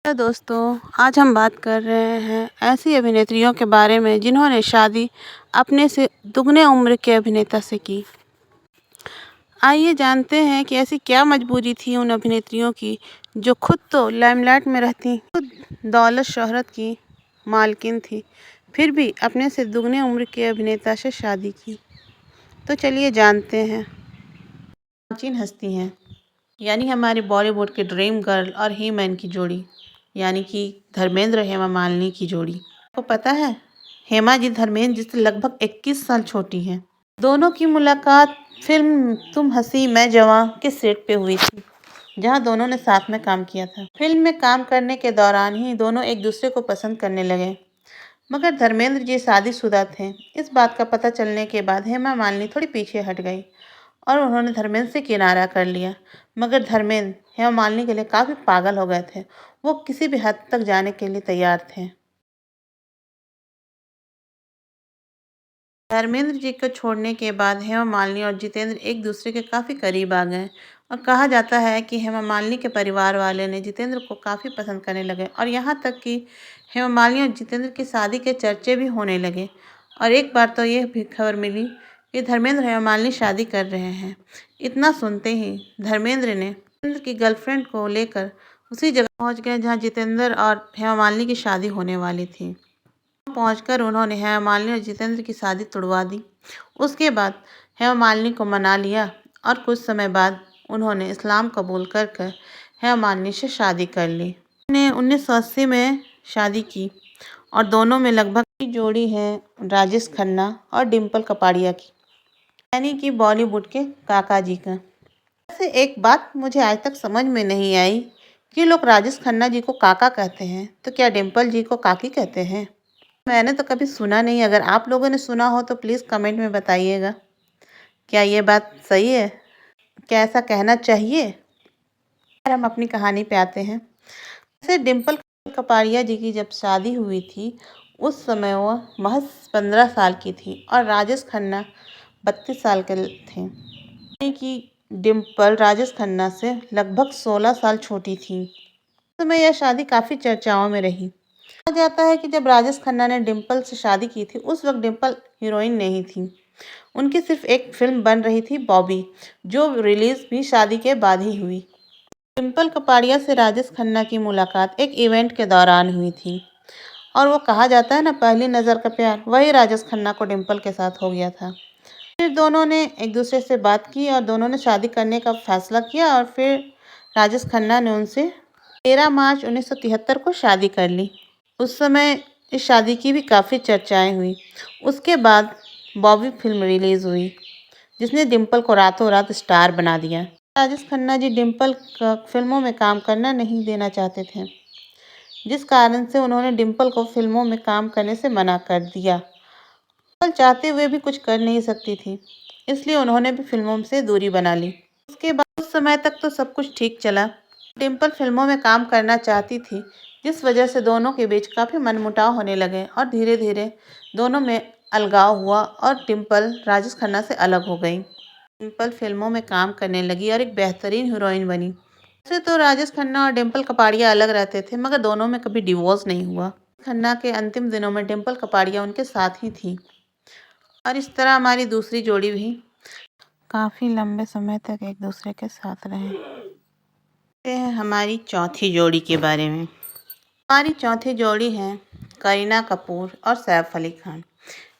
Hello दोस्तों, आज हम बात कर रहे हैं ऐसी अभिनेत्रियों के बारे में जिन्होंने शादी अपने से दुगने उम्र के अभिनेता से की। आइए जानते हैं कि ऐसी क्या मजबूरी थी उन अभिनेत्रियों की जो खुद तो लाइमलाइट में रहती, खुद दौलत शोहरत की मालकिन थी, फिर भी अपने से दुगने उम्र के अभिनेता से शादी की। तो चलिए जानते हैं। प्राचीन हस्ती हैं, यानी हमारे बॉलीवुड के ड्रीम गर्ल और ही मैन की जोड़ी, यानी कि धर्मेंद्र हेमा मालिनी की जोड़ी। आपको पता है, हेमा जी धर्मेंद्र जी से लगभग 21 साल छोटी हैं। दोनों की मुलाकात फिल्म तुम हंसी मैं जवां के सेट पे हुई थी, जहां दोनों ने साथ में काम किया था। फिल्म में काम करने के दौरान ही दोनों एक दूसरे को पसंद करने लगे, मगर धर्मेंद्र जी शादीशुदा थे। इस बात का पता चलने के बाद हेमा मालिनी थोड़ी पीछे हट गई और उन्होंने धर्मेंद्र से किनारा कर लिया। मगर धर्मेंद्र हेमा मालिनी के लिए काफ़ी पागल हो गए थे। वो किसी भी हद तक जाने के लिए तैयार थे। धर्मेंद्र जी को छोड़ने के बाद हेमा मालिनी और जितेंद्र एक दूसरे के काफ़ी करीब आ गए और कहा जाता है कि हेमा मालिनी के परिवार वाले ने जितेंद्र को काफ़ी पसंद करने लगे और यहाँ तक कि हेमा मालिनी और जितेंद्र की शादी के चर्चे भी होने लगे। और एक बार तो यह भी खबर मिली कि धर्मेंद्र हेमा मालिनी शादी कर रहे हैं। इतना सुनते ही धर्मेंद्र ने जितेंद्र की गर्लफ्रेंड को लेकर उसी जगह पहुँच गए जहाँ जितेंद्र और हेमा मालिनी की शादी होने वाली थी। पहुंचकर उन्होंने हेमा मालिनी और जितेंद्र की शादी तुड़वा दी। उसके बाद हेमा मालिनी को मना लिया और कुछ समय बाद उन्होंने इस्लाम कबूल कर हेमा मालिनी से शादी कर ली। उन्होंने 1980 में शादी की और दोनों में लगभग की जोड़ी है राजेश खन्ना और डिम्पल कपाड़िया की, यानी कि बॉलीवुड के काका जी का। वैसे एक बात मुझे आज तक समझ में नहीं आई कि लोग राजेश खन्ना जी को काका कहते हैं तो क्या डिम्पल जी को काकी कहते हैं? मैंने तो कभी सुना नहीं। अगर आप लोगों ने सुना हो तो प्लीज़ कमेंट में बताइएगा। क्या ये बात सही है? क्या ऐसा कहना चाहिए? फिर हम अपनी कहानी पे आते हैं। वैसे डिम्पल कपाड़िया जी की जब शादी हुई थी उस समय वह महज 15 साल की थी और राजेश खन्ना 32 साल के थे, यानी कि डिम्पल राजेश खन्ना से लगभग 16 साल छोटी थी। उस समय यह शादी काफ़ी चर्चाओं में रही। कहा जाता है कि जब राजेश खन्ना ने डिम्पल से शादी की थी उस वक्त डिम्पल हीरोइन नहीं थी। उनकी सिर्फ एक फिल्म बन रही थी बॉबी, जो रिलीज भी शादी के बाद ही हुई। डिम्पल कपाड़िया से राजेश खन्ना की मुलाकात एक इवेंट के दौरान हुई थी और वो कहा जाता है ना, पहली नज़र का प्यार, वही राजेश खन्ना को डिम्पल के साथ हो गया था। फिर दोनों ने एक दूसरे से बात की और दोनों ने शादी करने का फैसला किया और फिर राजेश खन्ना ने उनसे 13 मार्च 1973 को शादी कर ली। उस समय इस शादी की भी काफ़ी चर्चाएं हुई। उसके बाद बॉबी फिल्म रिलीज़ हुई जिसने डिम्पल को रातों रात स्टार बना दिया। राजेश खन्ना जी डिम्पल का फिल्मों में काम करना नहीं देना चाहते थे, जिस कारण से उन्होंने डिम्पल को फिल्मों में काम करने से मना कर दिया। डिम्पल चाहते हुए भी कुछ कर नहीं सकती थी, इसलिए उन्होंने भी फिल्मों से दूरी बना ली। उसके बाद उस समय तक तो सब कुछ ठीक चला। डिम्पल फिल्मों में काम करना चाहती थी, जिस वजह से दोनों के बीच काफ़ी मनमुटाव होने लगे और धीरे धीरे दोनों में अलगाव हुआ और डिम्पल राजेश खन्ना से अलग हो गई। डिम्पल फिल्मों में काम करने लगी और एक बेहतरीन हीरोइन बनी। वैसे तो राजेश खन्ना और डिम्पल कपाड़िया अलग रहते थे, मगर दोनों में कभी डिवोर्स नहीं हुआ। खन्ना के अंतिम दिनों में डिम्पल कपाड़िया उनके साथ ही थी और इस तरह हमारी दूसरी जोड़ी भी काफ़ी लंबे समय तक एक दूसरे के साथ रहे। हैं हमारी चौथी जोड़ी के बारे में। हमारी चौथी जोड़ी है करीना कपूर और सैफ अली खान।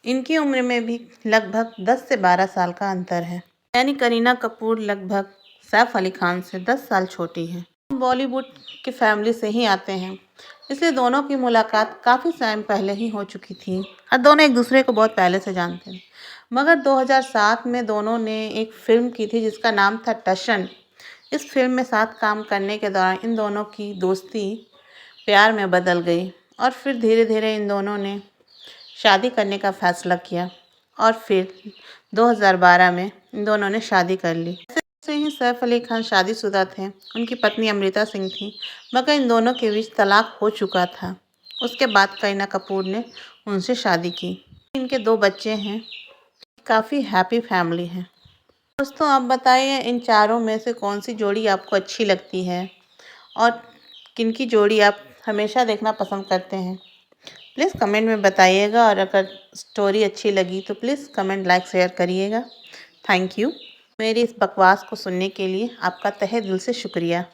इनकी उम्र में भी लगभग 10 से 12 साल का अंतर है, यानी करीना कपूर लगभग सैफ अली खान से 10 साल छोटी है। बॉलीवुड की फैमिली से ही आते हैं, इसलिए दोनों की मुलाकात काफ़ी टाइम पहले ही हो चुकी थी और दोनों एक दूसरे को बहुत पहले से जानते हैं। मगर 2007 में दोनों ने एक फिल्म की थी जिसका नाम था टशन। इस फिल्म में साथ काम करने के दौरान इन दोनों की दोस्ती प्यार में बदल गई और फिर धीरे धीरे इन दोनों ने शादी करने का फैसला किया और फिर 2012 में इन दोनों ने शादी कर ली। ऐसे ही सैफ अली खान शादीशुदा थे, उनकी पत्नी अमृता सिंह थी, मगर इन दोनों के बीच तलाक हो चुका था। उसके बाद करीना कपूर ने उनसे शादी की। इनके 2 बच्चे हैं। काफ़ी हैप्पी फैमिली है। दोस्तों आप बताइए, इन चारों में से कौन सी जोड़ी आपको अच्छी लगती है और किनकी जोड़ी आप हमेशा देखना पसंद करते हैं। प्लीज़ कमेंट में बताइएगा, और अगर स्टोरी अच्छी लगी तो प्लीज़ कमेंट, लाइक, शेयर करिएगा। Thank you. मेरी इस बकवास को सुनने के लिए आपका तहे दिल से शुक्रिया।